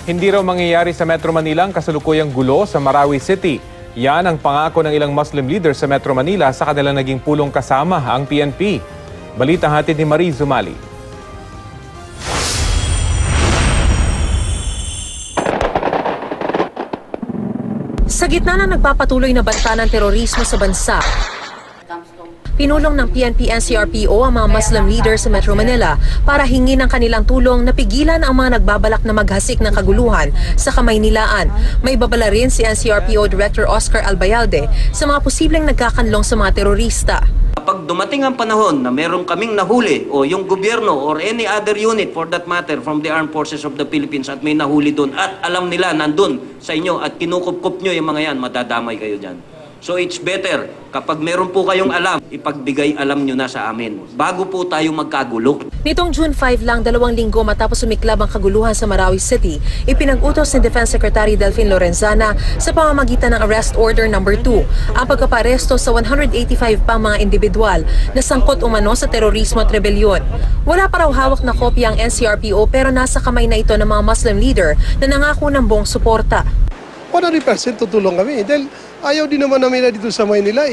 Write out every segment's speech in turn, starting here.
Hindi raw mangyayari sa Metro Manila ang kasalukuyang gulo sa Marawi City. Yan ang pangako ng ilang Muslim leaders sa Metro Manila sa kanilang naging pulong kasama ang PNP. Balita hatid ni Marie Zumali. Sa gitna ng nagpapatuloy na banta ng terorismo sa bansa, pinulong ng PNP-NCRPO ang mga Muslim leaders sa Metro Manila para hingin ng kanilang tulong na pigilan ang mga nagbabalak na maghasik ng kaguluhan sa Kamaynilaan. May babala rin si NCRPO Director Oscar Albayalde sa mga posibleng nagkakanlong sa mga terorista. Kapag dumating ang panahon na meron kaming nahuli o yung gobyerno or any other unit for that matter from the Armed Forces of the Philippines at may nahuli doon at alam nila nandun sa inyo at kinukup-kup nyo yung mga yan, madadamay kayo dyan. So it's better, kapag meron po kayong alam, ipagbigay alam nyo na sa amin bago po tayo magkagulo. Nitong June 5 lang, 2 linggo matapos sumiklab ang kaguluhan sa Marawi City, ipinag-utos ni Defense Secretary Delfin Lorenzana sa pamamagitan ng Arrest Order No. 2 ang pagkaparesto sa 185 pang mga individual na sangkot umano sa terorismo at rebelyon. Wala pa raw hawak na kopya ang NCRPO pero nasa kamay na ito ng mga Muslim leader na nangako ng buong suporta. 100% tutulong kami dahil ayaw din naman namin na dito sa Maynila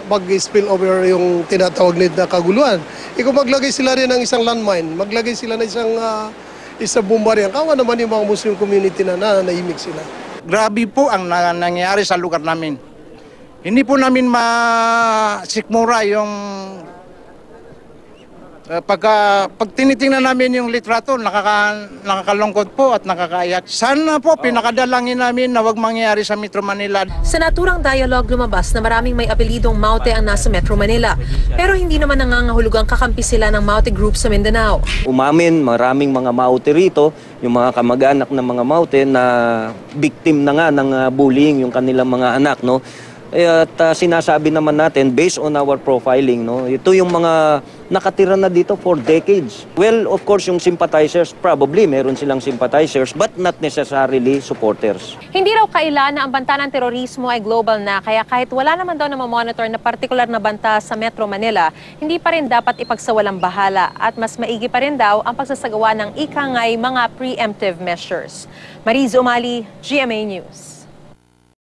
mag-spill over yung tinatawag na kaguluhan. Kung maglagay sila rin ng isang landmine, maglagay sila ng isang bombardier, kawa naman yung mga Muslim community na naimik sila. Grabe po ang nangyayari sa lugar namin. Hindi po namin masikmura yung pag tinitingnan namin yung litrato, nakakalungkot po at nakakaiyak. Sana po pinakadalangin namin na wag mangyayari sa Metro Manila. Sa naturang dialogue lumabas na maraming may apelidong Maute ang nasa Metro Manila. Pero hindi naman nangangahulugang kakampi sila ng Maute Group sa Mindanao. Umamin, maraming mga Maute rito, yung mga kamag-anak ng mga Maute na victim na nga ng bullying yung kanilang mga anak, no? At sinasabi naman natin, based on our profiling, no, ito yung mga nakatira na dito for decades. Well, of course, yung sympathizers, probably meron silang sympathizers, but not necessarily supporters. Hindi raw kailan na ang banta ng terorismo ay global na, kaya kahit wala naman daw na mamonitor na partikular na banta sa Metro Manila, hindi pa rin dapat ipagsawalang bahala at mas maigi pa rin daw ang pagsasagawa ng ikangay mga preemptive measures. Marie Zumali, GMA News.